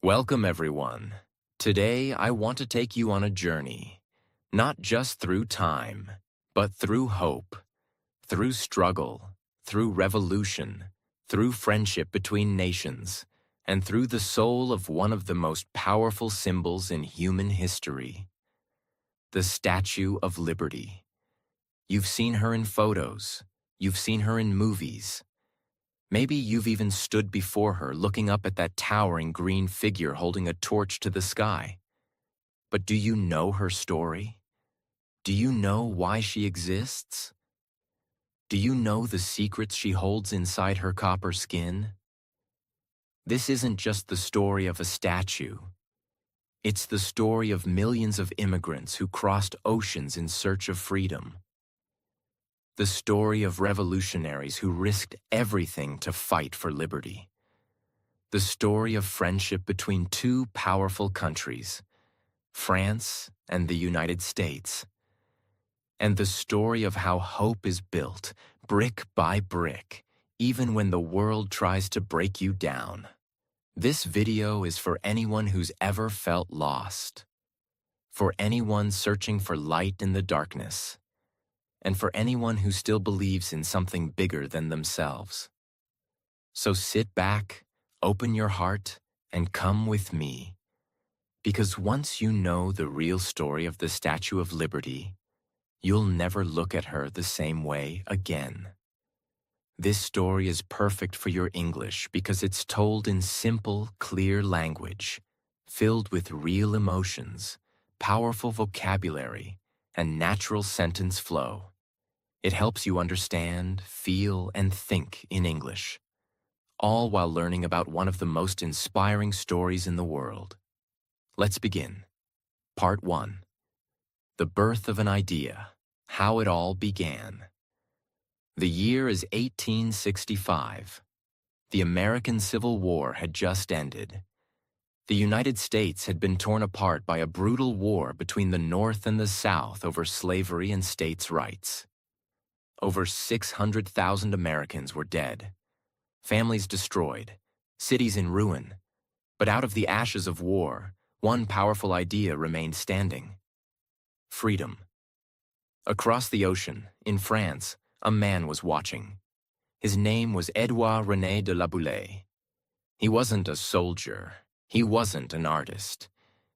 Welcome, everyone. Today, I want to take you on a journey, not just through time, but through hope, through struggle, through revolution, through friendship between nations, and through the soul of one of the most powerful symbols in human history, the Statue of Liberty. You've seen her in photos, you've seen her in movies. Maybe you've even stood before her looking up at that towering green figure holding a torch to the sky. But do you know her story? Do you know why she exists? Do you know the secrets she holds inside her copper skin? This isn't just the story of a statue. It's the story of millions of immigrants who crossed oceans in search of freedom. The story of revolutionaries who risked everything to fight for liberty. The story of friendship between two powerful countries, France and the United States. And the story of how hope is built, brick by brick, even when the world tries to break you down. This video is for anyone who's ever felt lost, for anyone searching for light in the darkness, and for anyone who still believes in something bigger than themselves. So sit back, open your heart, and come with me. Because once you know the real story of the Statue of Liberty, you'll never look at her the same way again. This story is perfect for your English because it's told in simple, clear language, filled with real emotions, powerful vocabulary, and natural sentence flow. It helps you understand, feel, and think in English, all while learning about one of the most inspiring stories in the world. Let's begin. Part 1. The birth of an idea, how it all began. The year is 1865. The American Civil War had just ended. The United States had been torn apart by a brutal war between the North and the South over slavery and states' rights. Over 600,000 Americans were dead, families destroyed, cities in ruin. But out of the ashes of war, one powerful idea remained standing: freedom. Across the ocean, in France, a man was watching. His name was Édouard René de La Boulaye. He wasn't a soldier. He wasn't an artist.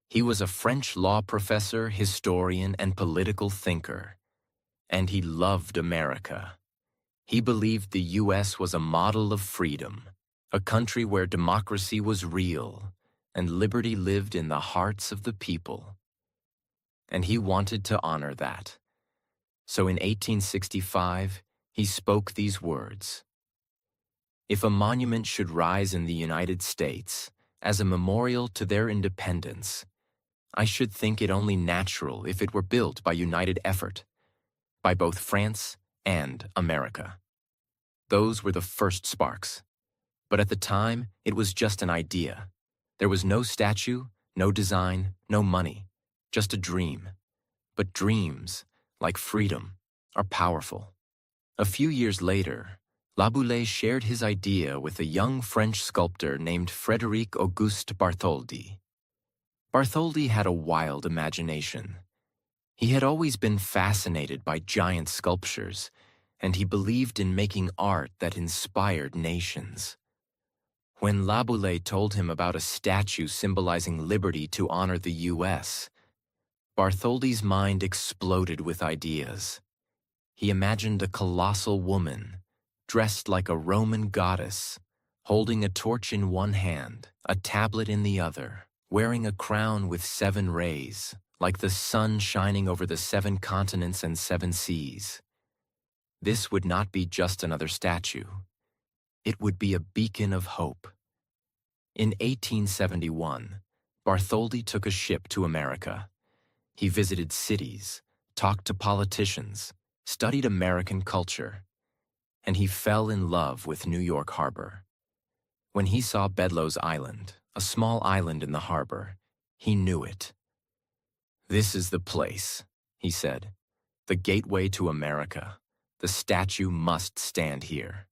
He was a French law professor, historian, and political thinker. And he loved America. He believed the U.S. was a model of freedom, a country where democracy was real and liberty lived in the hearts of the people. And he wanted to honor that. So in 1865, he spoke these words: "If a monument should rise in the United States as a memorial to their independence, I should think it only natural if it were built by united effort, by both France and America." Those were the first sparks. But at the time, it was just an idea. There was no statue, no design, no money, just a dream. But dreams, like freedom, are powerful. A few years later, La Boulaye shared his idea with a young French sculptor named Frédéric Auguste Bartholdi. Bartholdi had a wild imagination. He had always been fascinated by giant sculptures, and he believed in making art that inspired nations. When La Boulaye told him about a statue symbolizing liberty to honor the U.S., Bartholdi's mind exploded with ideas. He imagined a colossal woman, dressed like a Roman goddess, holding a torch in one hand, a tablet in the other, wearing a crown with 7 rays, like the sun shining over the 7 continents and 7 seas. This would not be just another statue. It would be a beacon of hope. In 1871, Bartholdi took a ship to America. He visited cities, talked to politicians, studied American culture, and he fell in love with New York Harbor. When he saw Bedloe's Island, a small island in the harbor, he knew it. "This is the place," he said, "the gateway to America. The statue must stand here."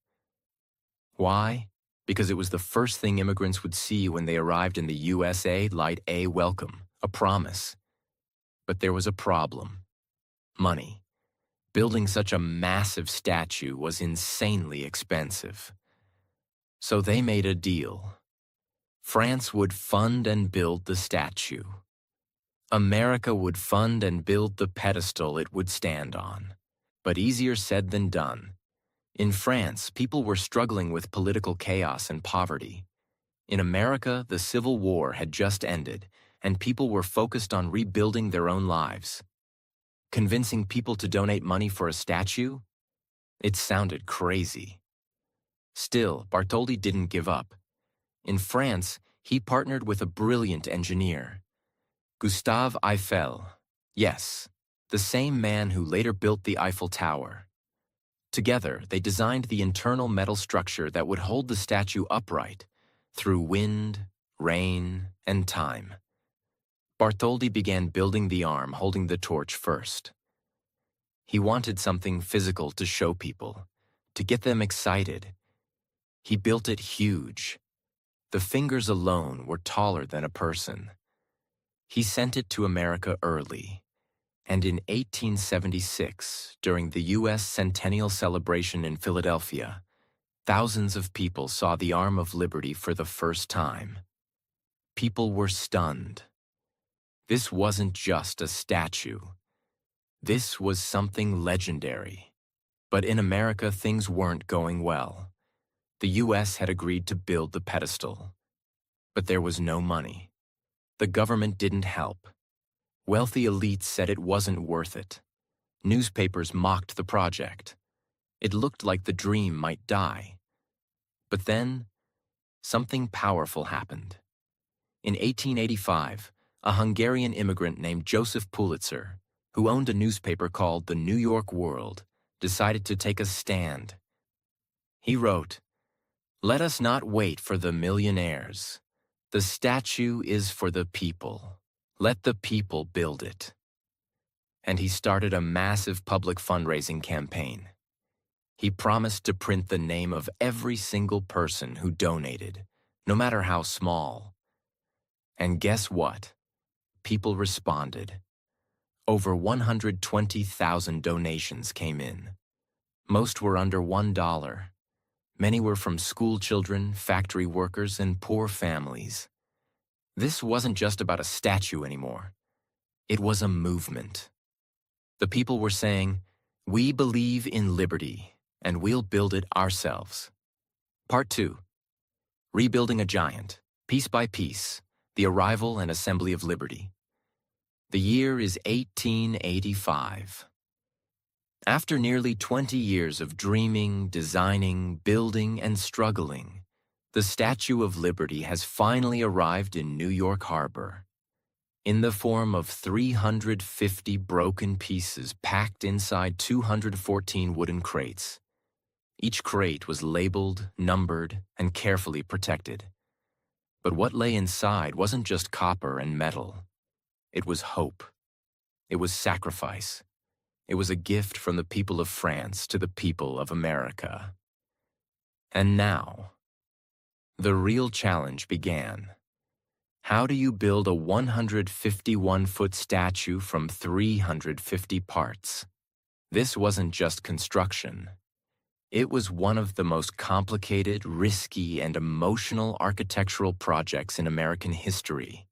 Why? because it was the first thing immigrants would see when they arrived in the USA, like a welcome, a promise. But there was a problem. Money. Building such a massive statue was insanely expensive. So they made a deal. France would fund and build the statue. America would fund and build the pedestal it would stand on. But easier said than done. In France, people were struggling with political chaos and poverty. In America, the Civil War had just ended, and people were focused on rebuilding their own lives. Convincing people to donate money for a statue? It sounded crazy. Still, Bartholdi didn't give up. In France, he partnered with a brilliant engineer, Gustave Eiffel. Yes, the same man who later built the Eiffel Tower. Together, they designed the internal metal structure that would hold the statue upright through wind, rain, and time. Bartholdi began building the arm holding the torch first. He wanted something physical to show people, to get them excited. He built it huge. The fingers alone were taller than a person. He sent it to America early, and in 1876, during the U.S. Centennial Celebration in Philadelphia, thousands of people saw the Arm of Liberty for the first time. People were stunned. This wasn't just a statue. This was something legendary. But in America, things weren't going well. The U.S. had agreed to build the pedestal, but there was no money. The government didn't help. Wealthy elites said it wasn't worth it. Newspapers mocked the project. It looked like the dream might die. But then, something powerful happened. In 1885, a Hungarian immigrant named Joseph Pulitzer, who owned a newspaper called the New York World, decided to take a stand. He wrote, "Let us not wait for the millionaires. The statue is for the people. Let the people build it." And he started a massive public fundraising campaign. He promised to print the name of every single person who donated, no matter how small. And guess what? People responded. Over 120,000 donations came in. Most were under $1. Many were from school children, factory workers, and poor families. This wasn't just about a statue anymore. It was a movement. The people were saying, "We believe in liberty, and we'll build it ourselves." Part 2. Rebuilding a Giant, Piece by Piece, the Arrival and Assembly of Liberty. The year is 1885. After nearly 20 years of dreaming, designing, building, and struggling, the Statue of Liberty has finally arrived in New York Harbor, in the form of 350 broken pieces packed inside 214 wooden crates. Each crate was labeled, numbered, and carefully protected. But what lay inside wasn't just copper and metal. It was hope. It was sacrifice. It was a gift from the people of France to the people of America. And now, the real challenge began. How do you build a 151-foot statue from 350 parts? This wasn't just construction. It was one of the most complicated, risky, and emotional architectural projects in American history.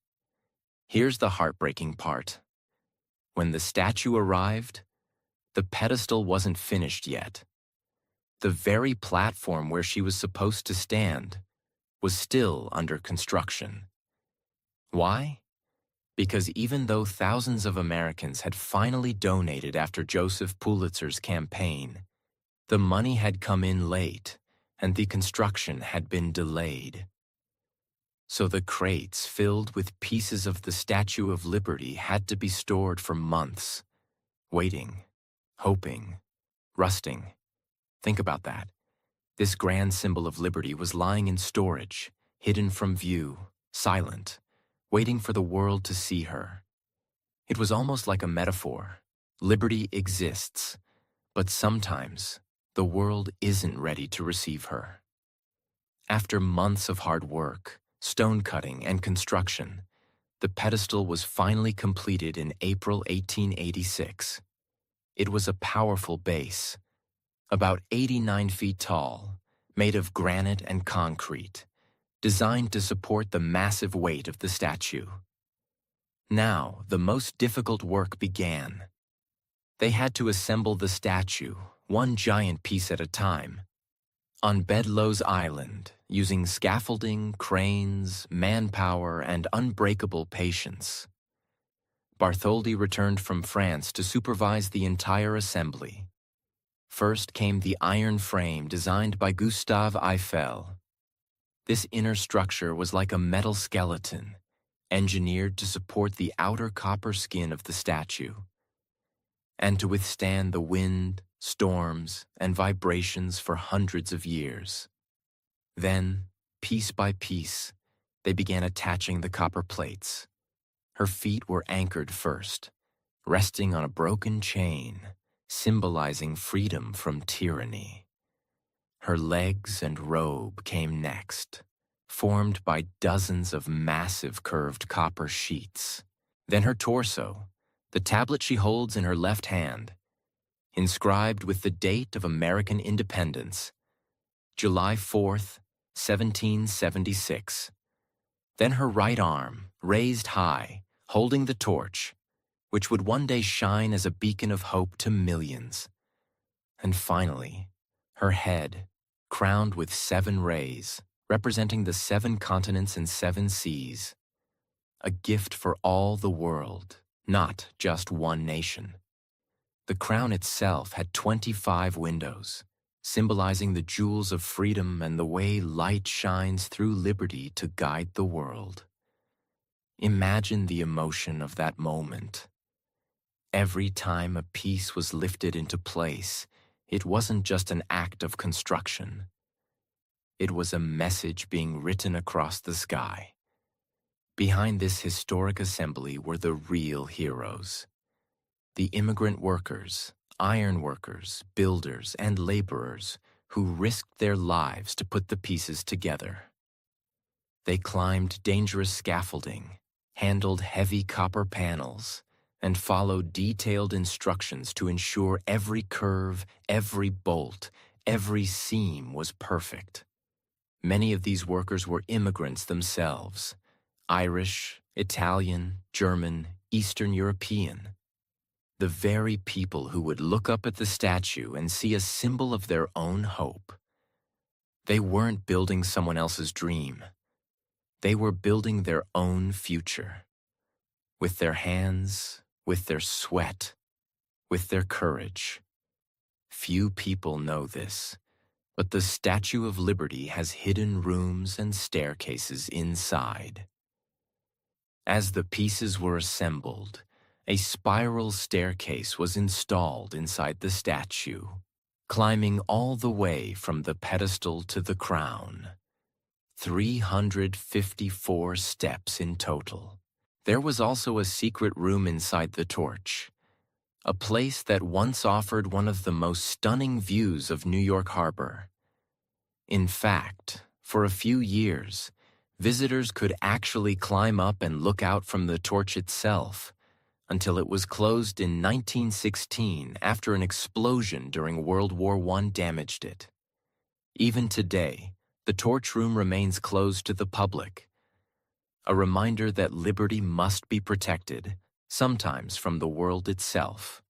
Here's the heartbreaking part. When the statue arrived, the pedestal wasn't finished yet. The very platform where she was supposed to stand was still under construction. Why? Because even though thousands of Americans had finally donated after Joseph Pulitzer's campaign, the money had come in late and the construction had been delayed. So the crates filled with pieces of the Statue of Liberty had to be stored for months, waiting, hoping, rusting. Think about that. This grand symbol of liberty was lying in storage, hidden from view, silent, waiting for the world to see her. It was almost like a metaphor. Liberty exists, but sometimes the world isn't ready to receive her. After months of hard work, stone cutting, and construction, the pedestal was finally completed in April 1886. It was a powerful base, about 89 feet tall, made of granite and concrete, designed to support the massive weight of the statue. Now, the most difficult work began. They had to assemble the statue, one giant piece at a time, on Bedloe's Island, using scaffolding, cranes, manpower, and unbreakable patience. Bartholdi returned from France to supervise the entire assembly. First came the iron frame designed by Gustave Eiffel. This inner structure was like a metal skeleton, engineered to support the outer copper skin of the statue, and to withstand the wind, storms, and vibrations for hundreds of years. Then, piece by piece, they began attaching the copper plates. Her feet were anchored first, resting on a broken chain, symbolizing freedom from tyranny. Her legs and robe came next, formed by dozens of massive curved copper sheets. Then her torso, the tablet she holds in her left hand, inscribed with the date of American independence, July 4th, 1776. Then her right arm, raised high, holding the torch, which would one day shine as a beacon of hope to millions. And finally, her head, crowned with 7 rays, representing the 7 continents and 7 seas, a gift for all the world, not just one nation. The crown itself had 25 windows, symbolizing the jewels of freedom and the way light shines through liberty to guide the world. Imagine the emotion of that moment. Every time a piece was lifted into place, it wasn't just an act of construction. It was a message being written across the sky. Behind this historic assembly were the real heroes. The immigrant workers, iron workers, builders, and laborers who risked their lives to put the pieces together. They climbed dangerous scaffolding, handled heavy copper panels, and followed detailed instructions to ensure every curve, every bolt, every seam was perfect. Many of these workers were immigrants themselves, Irish, Italian, German, Eastern European. The very people who would look up at the statue and see a symbol of their own hope. They weren't building someone else's dream. They were building their own future. With their hands, with their sweat, with their courage. Few people know this, but the Statue of Liberty has hidden rooms and staircases inside. As the pieces were assembled, a spiral staircase was installed inside the statue, climbing all the way from the pedestal to the crown. 354 steps in total. There was also a secret room inside the torch, a place that once offered one of the most stunning views of New York Harbor. In fact, for a few years, visitors could actually climb up and look out from the torch itself, until it was closed in 1916 after an explosion during World War I damaged it. Even today, the torch room remains closed to the public, a reminder that liberty must be protected, sometimes from the world itself.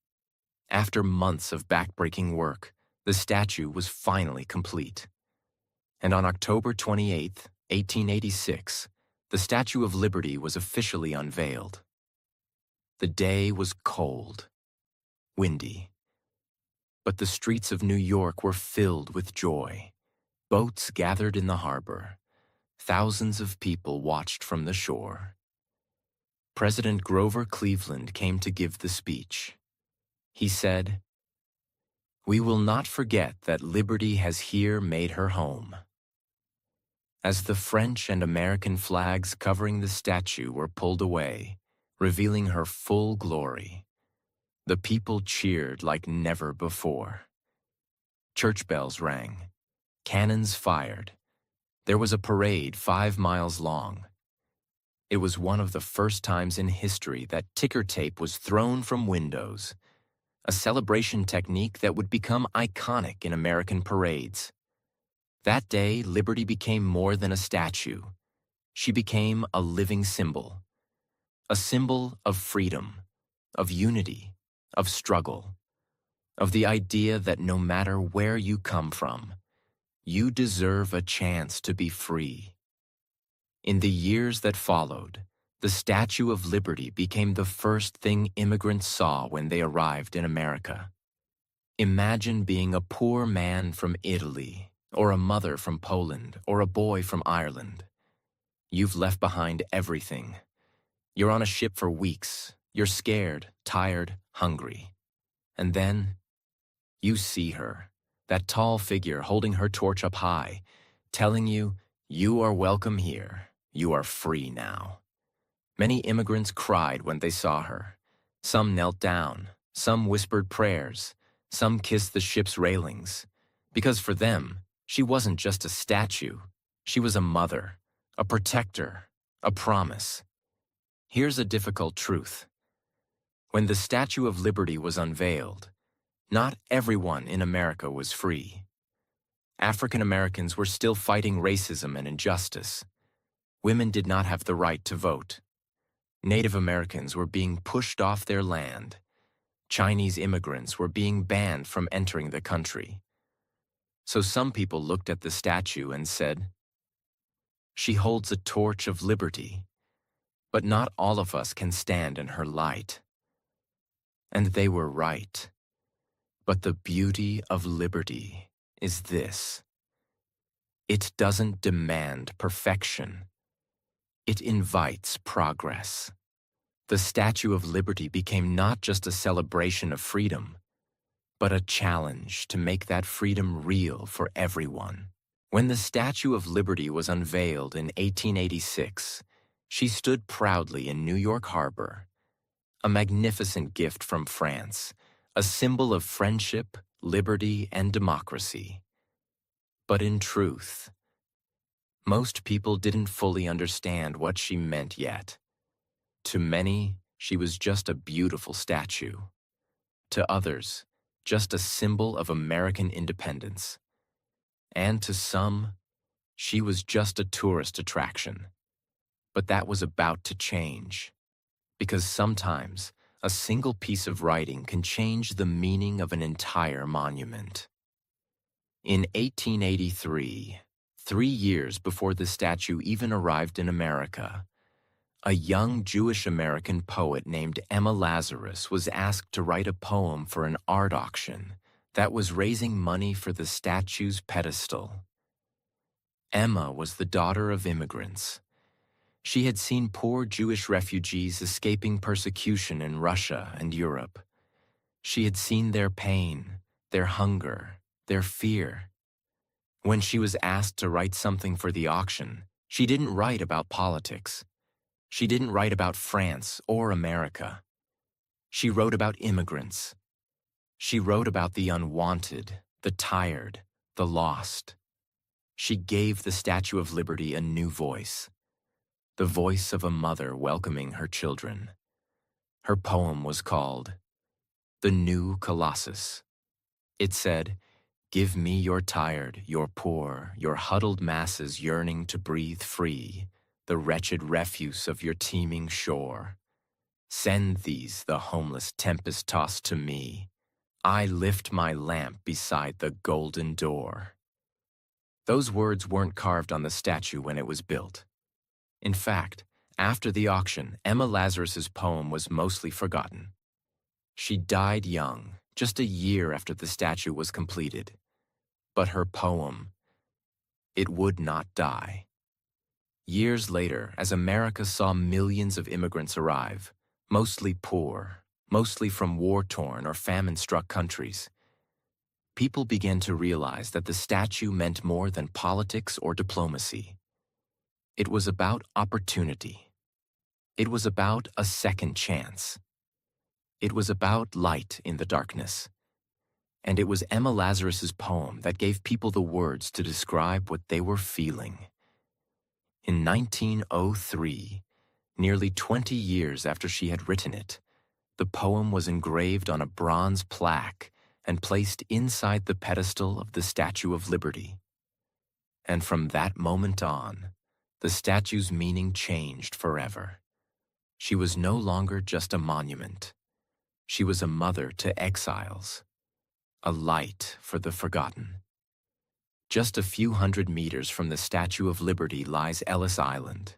After months of backbreaking work, the statue was finally complete. And on October 28, 1886, the Statue of Liberty was officially unveiled. The day was cold, windy, but the streets of New York were filled with joy. Boats gathered in the harbor. Thousands of people watched from the shore. President Grover Cleveland came to give the speech. He said, "We will not forget that liberty has here made her home." As the French and American flags covering the statue were pulled away, revealing her full glory, the people cheered like never before. Church bells rang, cannons fired, There was a parade 5 miles long. It was one of the first times in history that ticker tape was thrown from windows, a celebration technique that would become iconic in American parades. That day, Liberty became more than a statue. She became a living symbol. A symbol of freedom, of unity, of struggle, of the idea that no matter where you come from, you deserve a chance to be free. In the years that followed, the Statue of Liberty became the first thing immigrants saw when they arrived in America. Imagine being a poor man from Italy, or a mother from Poland, or a boy from Ireland. You've left behind everything. You're on a ship for weeks. You're scared, tired, hungry. And then, you see her, that tall figure holding her torch up high, telling you, you are welcome here. You are free now. Many immigrants cried when they saw her. Some knelt down, some whispered prayers, some kissed the ship's railings. Because for them, she wasn't just a statue. She was a mother, a protector, a promise. Here's a difficult truth. When the Statue of Liberty was unveiled, not everyone in America was free. African Americans were still fighting racism and injustice. Women did not have the right to vote. Native Americans were being pushed off their land. Chinese immigrants were being banned from entering the country. So some people looked at the statue and said, "She holds a torch of liberty, but not all of us can stand in her light." And they were right. But the beauty of liberty is this: it doesn't demand perfection. It invites progress. The Statue of Liberty became not just a celebration of freedom, but a challenge to make that freedom real for everyone. When the Statue of Liberty was unveiled in 1886, she stood proudly in New York Harbor, a magnificent gift from France, a symbol of friendship, liberty, and democracy. But in truth, most people didn't fully understand what she meant yet. To many, she was just a beautiful statue. To others, just a symbol of American independence. And to some, she was just a tourist attraction. But that was about to change. Because sometimes, a single piece of writing can change the meaning of an entire monument. In 1883, 3 years before the statue even arrived in America, a young Jewish-American poet named Emma Lazarus was asked to write a poem for an art auction that was raising money for the statue's pedestal. Emma was the daughter of immigrants. She had seen poor Jewish refugees escaping persecution in Russia and Europe. She had seen their pain, their hunger, their fear. When she was asked to write something for the auction, she didn't write about politics. She didn't write about France or America. She wrote about immigrants. She wrote about the unwanted, the tired, the lost. She gave the Statue of Liberty a new voice, the voice of a mother welcoming her children. Her poem was called "The New Colossus." It said, "Give me your tired, your poor, your huddled masses yearning to breathe free, the wretched refuse of your teeming shore. Send these, the homeless tempest-tossed, to me. I lift my lamp beside the golden door." Those words weren't carved on the statue when it was built. In fact, after the auction, Emma Lazarus's poem was mostly forgotten. She died young, just a year after the statue was completed. But her poem, it would not die. Years later, as America saw millions of immigrants arrive, mostly poor, mostly from war-torn or famine-struck countries, people began to realize that the statue meant more than politics or diplomacy. It was about opportunity. It was about a second chance. It was about light in the darkness. And it was Emma Lazarus's poem that gave people the words to describe what they were feeling. In 1903, nearly 20 years after she had written it, the poem was engraved on a bronze plaque and placed inside the pedestal of the Statue of Liberty. And from that moment on, the statue's meaning changed forever. She was no longer just a monument. She was a mother to exiles, a light for the forgotten. Just a few hundred meters from the Statue of Liberty lies Ellis Island,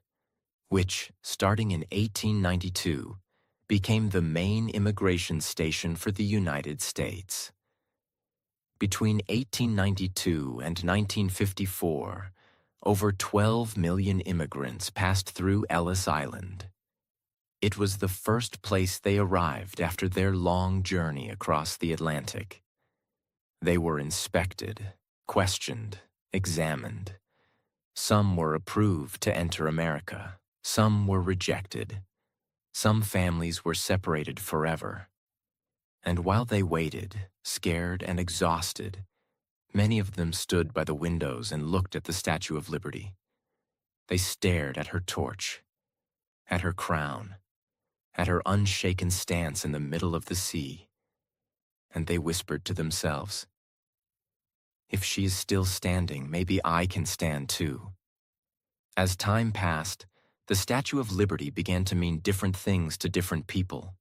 which, starting in 1892, became the main immigration station for the United States. Between 1892 and 1954, over 12 million immigrants passed through Ellis Island. It was the first place they arrived after their long journey across the Atlantic. They were inspected, questioned, examined. Some were approved to enter America. Some were rejected. Some families were separated forever. And while they waited, scared and exhausted, many of them stood by the windows and looked at the Statue of Liberty. They stared at her torch, at her crown, at her unshaken stance in the middle of the sea, and they whispered to themselves, "If she is still standing, maybe I can stand too." As time passed, the Statue of Liberty began to mean different things to different people.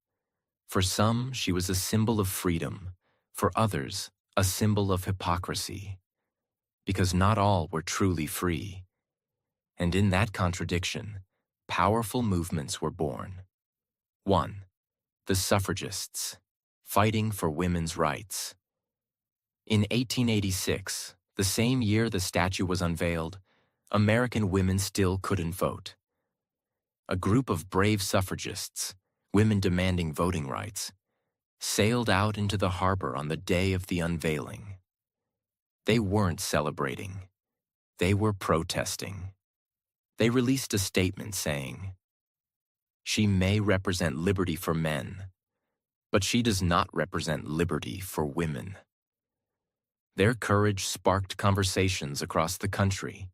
For some, she was a symbol of freedom. For others, a symbol of hypocrisy. Because not all were truly free. And in that contradiction, powerful movements were born. 1. The suffragists, fighting for women's rights. In 1886, the same year the statue was unveiled, American women still couldn't vote. A group of brave suffragists, women demanding voting rights, sailed out into the harbor on the day of the unveiling. They weren't celebrating. They were protesting. They released a statement saying, "She may represent liberty for men, but she does not represent liberty for women." Their courage sparked conversations across the country,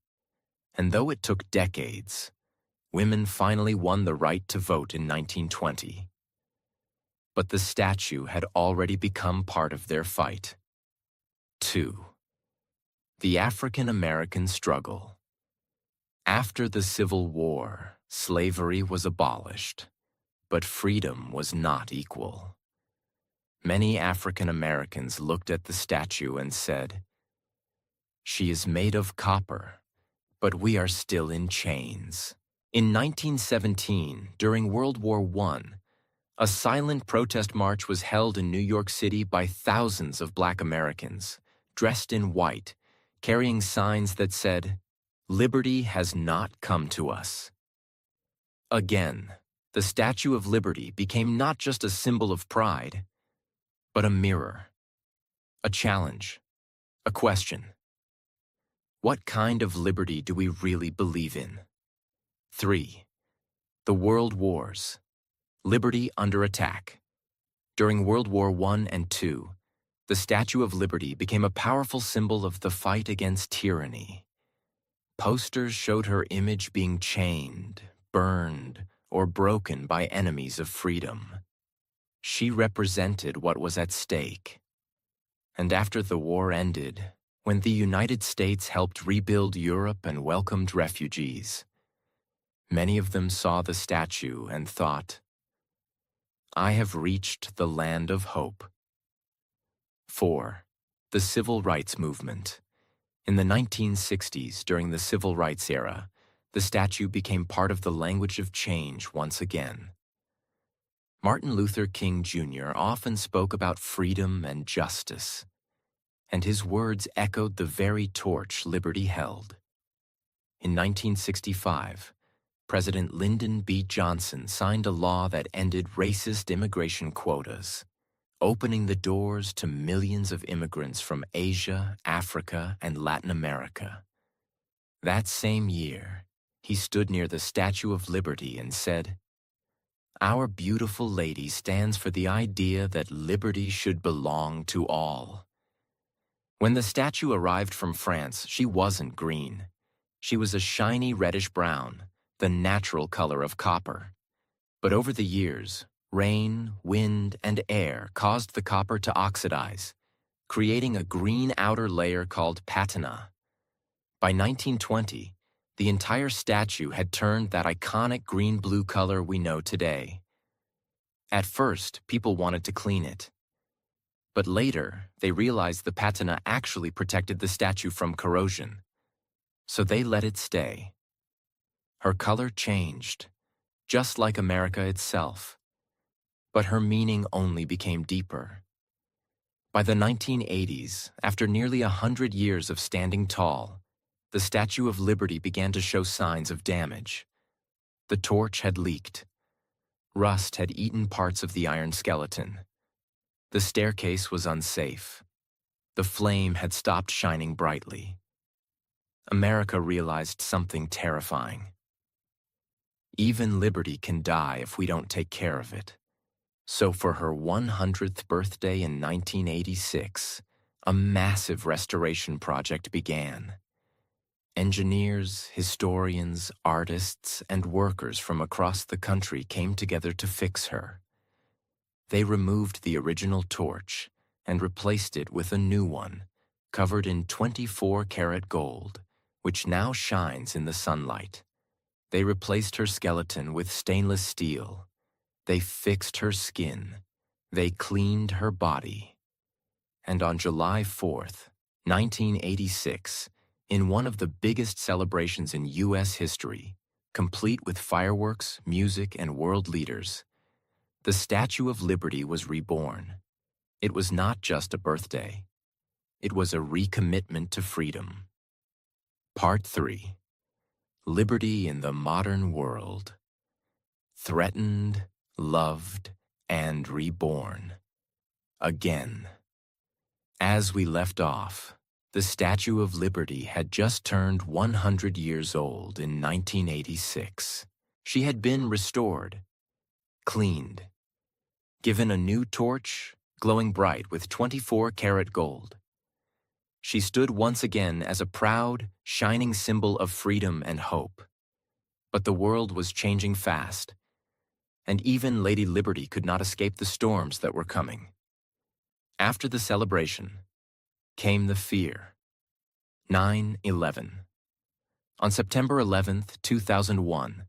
and though it took decades, women finally won the right to vote in 1920. But the statue had already become part of their fight. 2. The African American struggle. After the Civil War, slavery was abolished, but freedom was not equal. Many African Americans looked at the statue and said, "She is made of copper, but we are still in chains." In 1917, during World War I, a silent protest march was held in New York City by thousands of Black Americans, dressed in white, carrying signs that said, "Liberty has not come to us." Again, the Statue of Liberty became not just a symbol of pride, but a mirror, a challenge, a question. What kind of liberty do we really believe in? 3. The World Wars. Liberty under attack. During World War I and II, the Statue of Liberty became a powerful symbol of the fight against tyranny. Posters showed her image being chained, burned, or broken by enemies of freedom. She represented what was at stake. And after the war ended, when the United States helped rebuild Europe and welcomed refugees, many of them saw the statue and thought, "I have reached the land of hope." 4. The Civil Rights Movement. In the 1960s, during the Civil Rights era, the statue became part of the language of change once again. Martin Luther King Jr. often spoke about freedom and justice, and his words echoed the very torch liberty held. In 1965, President Lyndon B. Johnson signed a law that ended racist immigration quotas, opening the doors to millions of immigrants from Asia, Africa, and Latin America. That same year, he stood near the Statue of Liberty and said, "Our beautiful lady stands for the idea that liberty should belong to all." When the statue arrived from France, she wasn't green. She was a shiny reddish-brown, the natural color of copper. But over the years, rain, wind, and air caused the copper to oxidize, creating a green outer layer called patina. By 1920, the entire statue had turned that iconic green-blue color we know today. At first, people wanted to clean it. But later, they realized the patina actually protected the statue from corrosion. So they let it stay. Her color changed, just like America itself. But her meaning only became deeper. By the 1980s, after nearly 100 years of standing tall, the Statue of Liberty began to show signs of damage. The torch had leaked. Rust had eaten parts of the iron skeleton. The staircase was unsafe. The flame had stopped shining brightly. America realized something terrifying. Even liberty can die if we don't take care of it. So for her 100th birthday in 1986, a massive restoration project began. Engineers, historians, artists, and workers from across the country came together to fix her. They removed the original torch and replaced it with a new one, covered in 24-karat gold, which now shines in the sunlight. They replaced her skeleton with stainless steel. They fixed her skin. They cleaned her body. And on July 4th, 1986, in one of the biggest celebrations in U.S. history, complete with fireworks, music, and world leaders, the Statue of Liberty was reborn. It was not just a birthday. It was a recommitment to freedom. Part 3. Liberty in the Modern World. Threatened, loved, and reborn. Again. As we left off, the Statue of Liberty had just turned 100 years old in 1986. She had been restored, cleaned, given a new torch, glowing bright with 24-karat gold. She stood once again as a proud, shining symbol of freedom and hope. But the world was changing fast, and even Lady Liberty could not escape the storms that were coming. After the celebration came the fear. 9/11. On September 11th, 2001,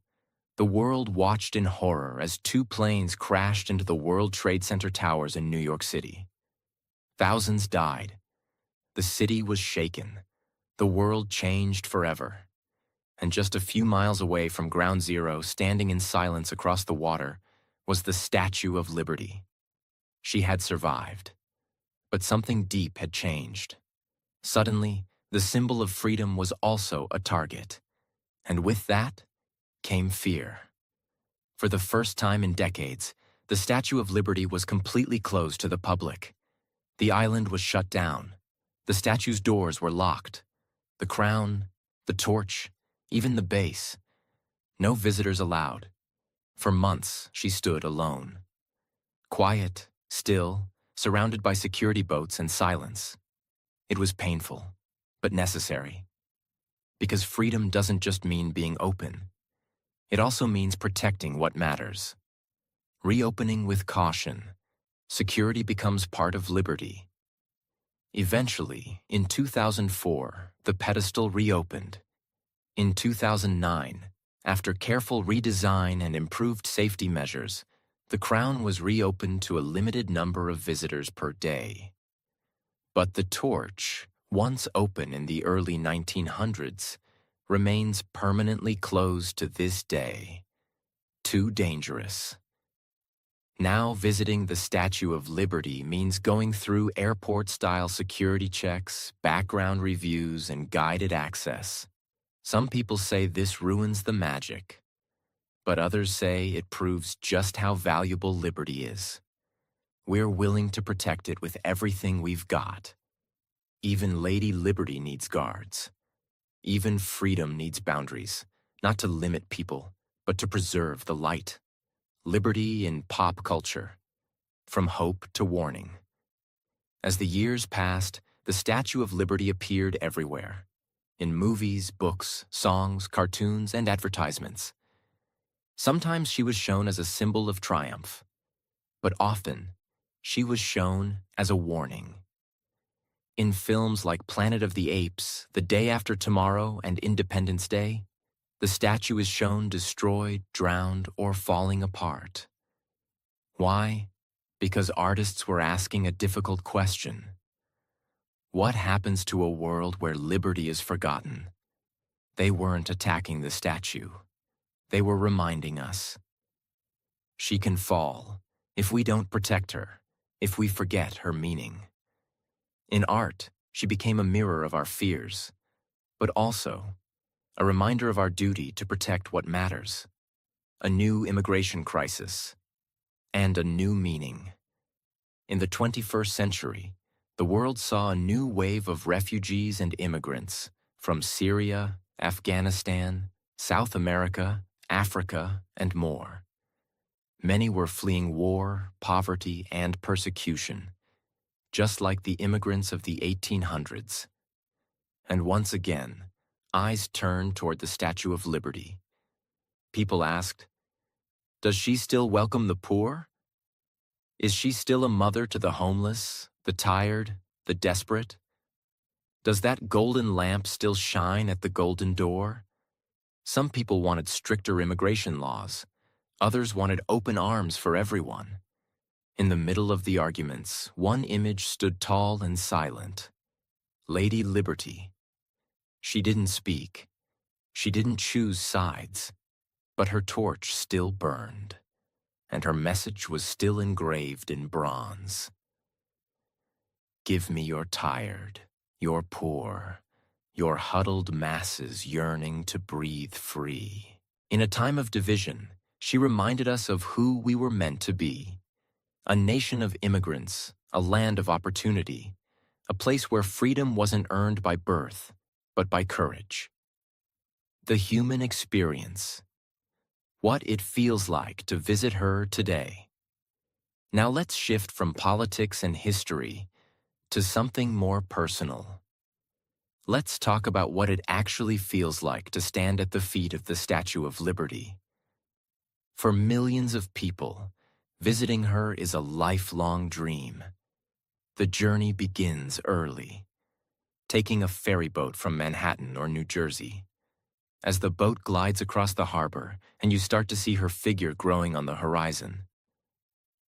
the world watched in horror as 2 planes crashed into the World Trade Center towers in New York City. Thousands died. The city was shaken. The world changed forever. And just a few miles away from Ground Zero, standing in silence across the water, was the Statue of Liberty. She had survived. But something deep had changed. Suddenly, the symbol of freedom was also a target. And with that came fear. For the first time in decades, the Statue of Liberty was completely closed to the public. The island was shut down. The statue's doors were locked. The crown, the torch, even the base. No visitors allowed. For months, she stood alone. Quiet, still, surrounded by security boats and silence. It was painful, but necessary. Because freedom doesn't just mean being open. It also means protecting what matters. Reopening with caution, security becomes part of liberty. Eventually, in 2004, the pedestal reopened. In 2009, after careful redesign and improved safety measures, the crown was reopened to a limited number of visitors per day. But the torch, once open in the early 1900s, remains permanently closed to this day. Too dangerous. Now visiting the Statue of Liberty means going through airport-style security checks, background reviews, and guided access. Some people say this ruins the magic, but others say it proves just how valuable liberty is. We're willing to protect it with everything we've got. Even Lady Liberty needs guards. Even freedom needs boundaries, not to limit people, but to preserve the light. Liberty in pop culture, from hope to warning. As the years passed, the Statue of Liberty appeared everywhere. in movies, books, songs, cartoons, and advertisements. Sometimes she was shown as a symbol of triumph, but often she was shown as a warning. In films like Planet of the Apes, The Day After Tomorrow, and Independence Day, the statue is shown destroyed, drowned, or falling apart. Why? Because artists were asking a difficult question. What happens to a world where liberty is forgotten? They weren't attacking the statue. They were reminding us. She can fall if we don't protect her, if we forget her meaning. In art, she became a mirror of our fears, but also a reminder of our duty to protect what matters. A new immigration crisis and a new meaning. In the 21st century, the world saw a new wave of refugees and immigrants from Syria, Afghanistan, South America, Africa, and more. Many were fleeing war, poverty, and persecution, just like the immigrants of the 1800s. And once again, eyes turned toward the Statue of Liberty. People asked, does she still welcome the poor? Is she still a mother to the homeless, the tired, the desperate? Does that golden lamp still shine at the golden door? Some people wanted stricter immigration laws. Others wanted open arms for everyone. In the middle of the arguments, one image stood tall and silent. Lady Liberty. She didn't speak. She didn't choose sides. But her torch still burned, and her message was still engraved in bronze. Give me your tired, your poor, your huddled masses yearning to breathe free. In a time of division, she reminded us of who we were meant to be. A nation of immigrants, a land of opportunity, a place where freedom wasn't earned by birth, but by courage. The human experience. What it feels like to visit her today. Now let's shift from politics and history to something more personal. Let's talk about what it actually feels like to stand at the feet of the Statue of Liberty. For millions of people, visiting her is a lifelong dream. The journey begins early, taking a ferry boat from Manhattan or New Jersey. As the boat glides across the harbor and you start to see her figure growing on the horizon,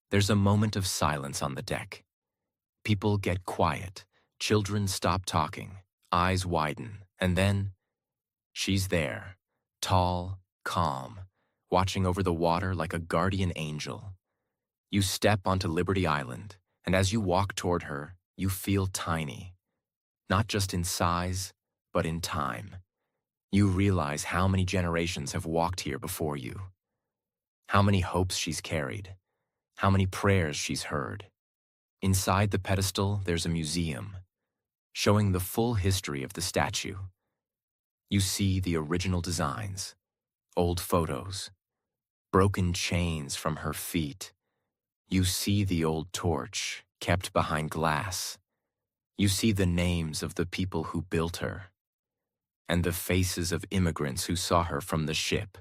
there's a moment of silence on the deck. People get quiet, children stop talking, eyes widen, and then she's there, tall, calm, watching over the water like a guardian angel. You step onto Liberty Island, and as you walk toward her, you feel tiny, not just in size, but in time. You realize how many generations have walked here before you, how many hopes she's carried, how many prayers she's heard. Inside the pedestal, there's a museum, showing the full history of the statue. You see the original designs, old photos, broken chains from her feet. You see the old torch kept behind glass. You see the names of the people who built her, and the faces of immigrants who saw her from the ship.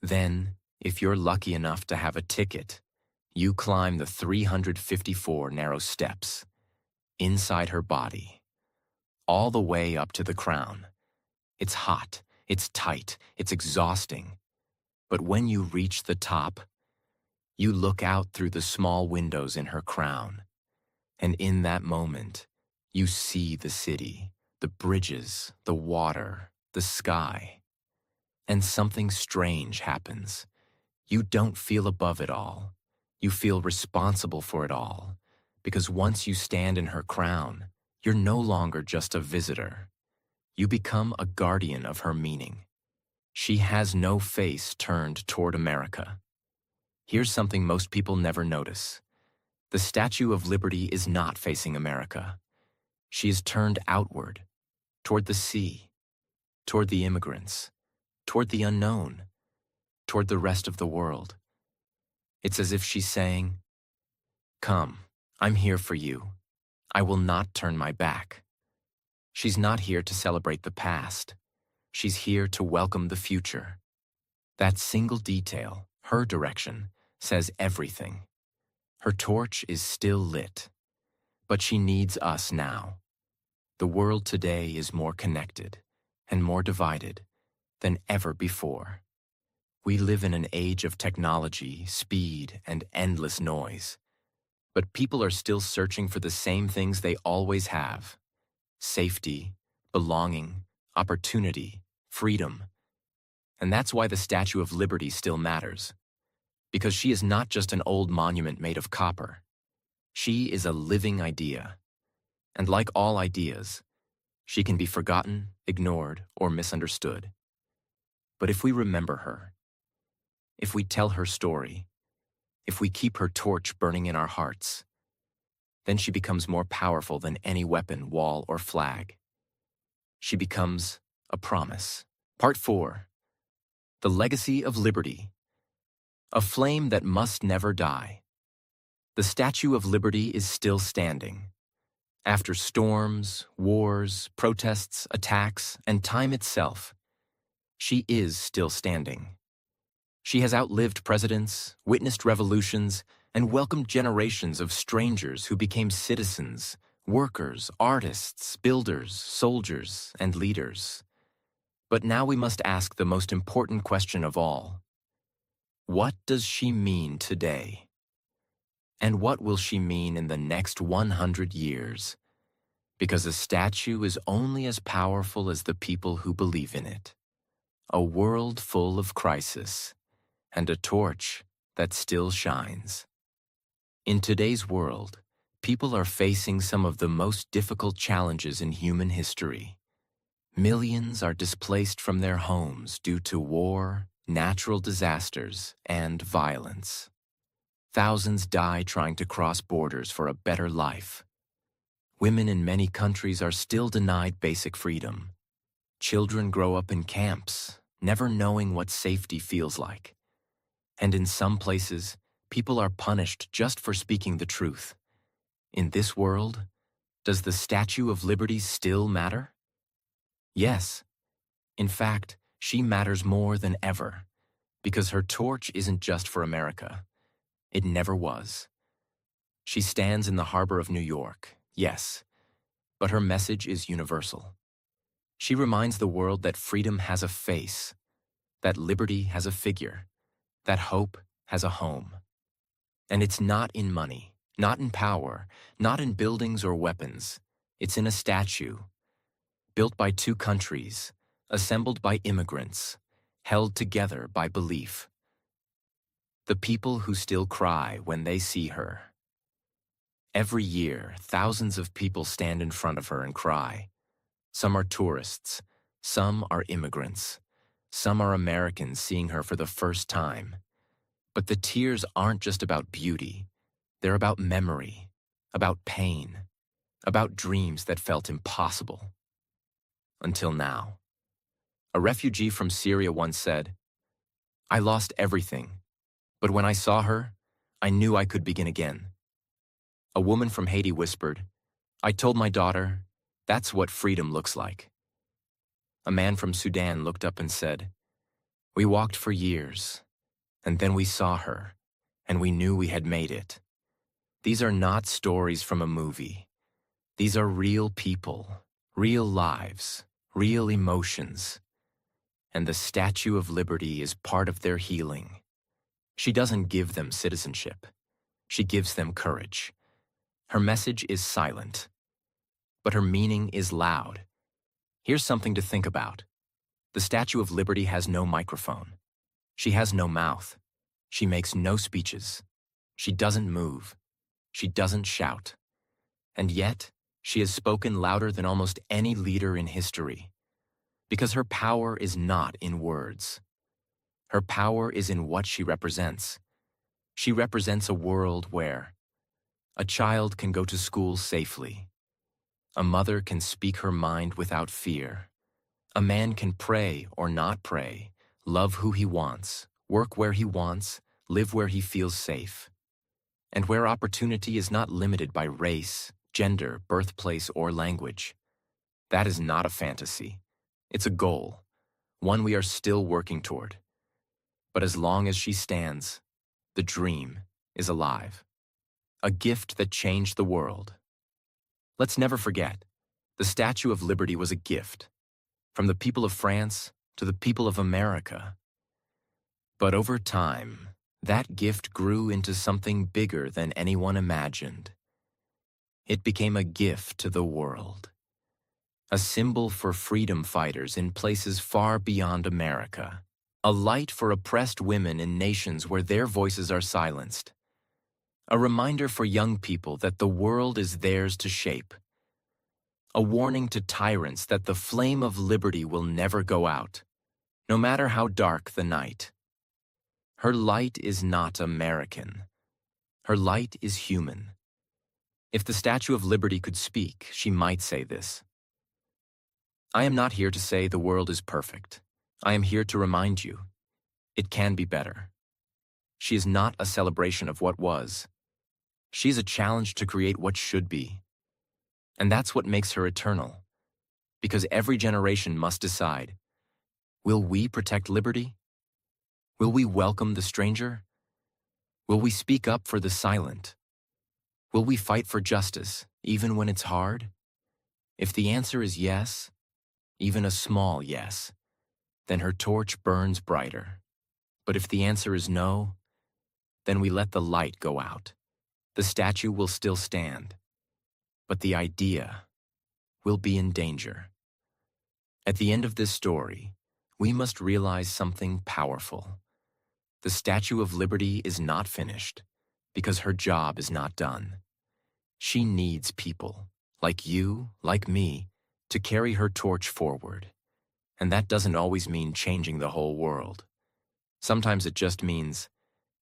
Then, if you're lucky enough to have a ticket, you climb the 354 narrow steps, inside her body, all the way up to the crown. It's hot, it's tight, it's exhausting. But when you reach the top, you look out through the small windows in her crown, and in that moment, you see the city, the bridges, the water, the sky. And something strange happens. You don't feel above it all. You feel responsible for it all, because once you stand in her crown, you're no longer just a visitor. You become a guardian of her meaning. She has no face turned toward America. Here's something most people never notice. The Statue of Liberty is not facing America. She is turned outward, toward the sea, toward the immigrants, toward the unknown, toward the rest of the world. It's as if she's saying, "Come, I'm here for you. I will not turn my back." She's not here to celebrate the past. She's here to welcome the future. That single detail, her direction, says everything. Her torch is still lit, but she needs us now. The world today is more connected and more divided than ever before. We live in an age of technology, speed, and endless noise. But people are still searching for the same things they always have: safety, belonging, opportunity, freedom. And that's why the Statue of Liberty still matters. Because she is not just an old monument made of copper. She is a living idea. And like all ideas, she can be forgotten, ignored, or misunderstood. But if we remember her, if we tell her story, if we keep her torch burning in our hearts, then she becomes more powerful than any weapon, wall, or flag. She becomes a promise. Part 4. The Legacy of Liberty. A flame that must never die. The Statue of Liberty is still standing. After storms, wars, protests, attacks, and time itself, she is still standing. She has outlived presidents, witnessed revolutions, and welcomed generations of strangers who became citizens, workers, artists, builders, soldiers, and leaders. But now we must ask the most important question of all. What does she mean today? And what will she mean in the next 100 years? Because a statue is only as powerful as the people who believe in it. A world full of crisis, and a torch that still shines. In today's world, people are facing some of the most difficult challenges in human history. Millions are displaced from their homes due to war, natural disasters, and violence. Thousands die trying to cross borders for a better life. Women in many countries are still denied basic freedom. Children grow up in camps, never knowing what safety feels like. And in some places, people are punished just for speaking the truth. In this world, does the Statue of Liberty still matter? Yes. In fact, she matters more than ever, because her torch isn't just for America. It never was. She stands in the harbor of New York, yes, but her message is universal. She reminds the world that freedom has a face, that liberty has a figure, that hope has a home. And it's not in money, not in power, not in buildings or weapons. It's in a statue, built by two countries, assembled by immigrants, held together by belief. The people who still cry when they see her. Every year, thousands of people stand in front of her and cry. Some are tourists, some are immigrants, some are Americans seeing her for the first time. But the tears aren't just about beauty. They're about memory, about pain, about dreams that felt impossible. Until now. A refugee from Syria once said, "I lost everything, but when I saw her, I knew I could begin again." A woman from Haiti whispered, "I told my daughter, that's what freedom looks like." A man from Sudan looked up and said, "We walked for years, and then we saw her, and we knew we had made it." These are not stories from a movie. These are real people, real lives, real emotions. And the Statue of Liberty is part of their healing. She doesn't give them citizenship. She gives them courage. Her message is silent, but her meaning is loud. Here's something to think about. The Statue of Liberty has no microphone. She has no mouth. She makes no speeches. She doesn't move. She doesn't shout. And yet, she has spoken louder than almost any leader in history. Because her power is not in words. Her power is in what she represents. She represents a world where a child can go to school safely. A mother can speak her mind without fear. A man can pray or not pray, love who he wants, work where he wants, live where he feels safe. And where opportunity is not limited by race, gender, birthplace, or language. That is not a fantasy. It's a goal, one we are still working toward. But as long as she stands, the dream is alive. A gift that changed the world. Let's never forget, the Statue of Liberty was a gift, from the people of France to the people of America. But over time, that gift grew into something bigger than anyone imagined. It became a gift to the world. A symbol for freedom fighters in places far beyond America. A light for oppressed women in nations where their voices are silenced. A reminder for young people that the world is theirs to shape. A warning to tyrants that the flame of liberty will never go out, no matter how dark the night. Her light is not American. Her light is human. If the Statue of Liberty could speak, she might say this. I am not here to say the world is perfect. I am here to remind you, it can be better. She is not a celebration of what was. She is a challenge to create what should be. And that's what makes her eternal. Because every generation must decide, will we protect liberty? Will we welcome the stranger? Will we speak up for the silent? Will we fight for justice, even when it's hard? If the answer is yes, even a small yes, then her torch burns brighter. But if the answer is no, then we let the light go out. The statue will still stand, but the idea will be in danger. At the end of this story, we must realize something powerful. The Statue of Liberty is not finished because her job is not done. She needs people, like you, like me, to carry her torch forward. And that doesn't always mean changing the whole world. Sometimes it just means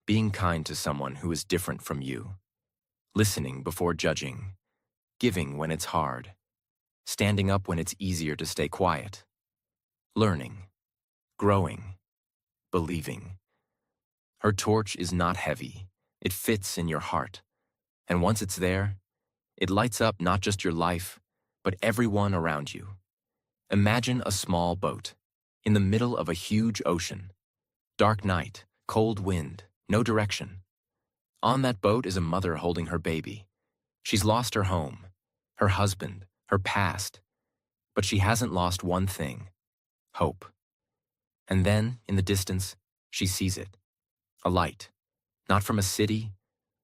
being kind to someone who is different from you, listening before judging, giving when it's hard, standing up when it's easier to stay quiet, learning, growing, believing. Her torch is not heavy. It fits in your heart. And once it's there, it lights up not just your life, but everyone around you. Imagine a small boat in the middle of a huge ocean. Dark night, cold wind, no direction. On that boat is a mother holding her baby. She's lost her home, her husband, her past, but she hasn't lost one thing: hope. And then, in the distance, she sees it. A light, not from a city,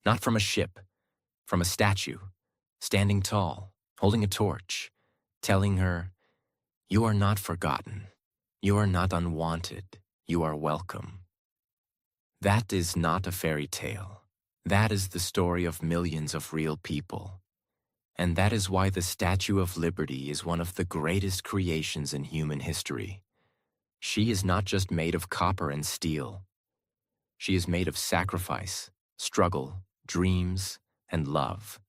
not from a ship, from a statue, standing tall, holding a torch, telling her, "You are not forgotten. You are not unwanted. You are welcome." That is not a fairy tale. That is the story of millions of real people. And that is why the Statue of Liberty is one of the greatest creations in human history. She is not just made of copper and steel. She is made of sacrifice, struggle, dreams, and love.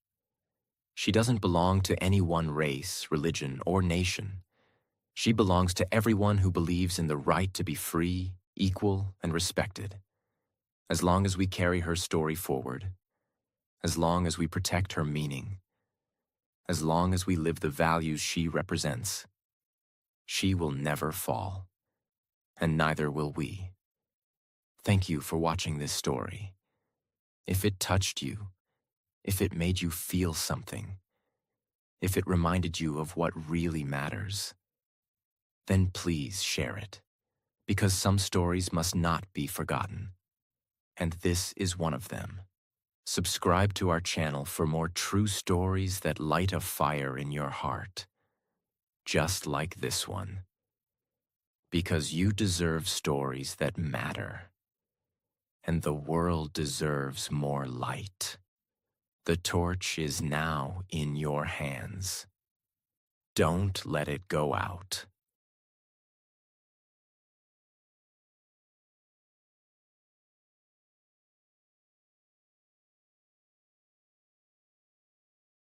She doesn't belong to any one race, religion, or nation. She belongs to everyone who believes in the right to be free, equal, and respected. As long as we carry her story forward, as long as we protect her meaning, as long as we live the values she represents, she will never fall, and neither will we. Thank you for watching this story. If it touched you, if it made you feel something, if it reminded you of what really matters, then please share it, because some stories must not be forgotten. And this is one of them. Subscribe to our channel for more true stories that light a fire in your heart, just like this one. Because you deserve stories that matter, and the world deserves more light. The torch is now in your hands. Don't let it go out.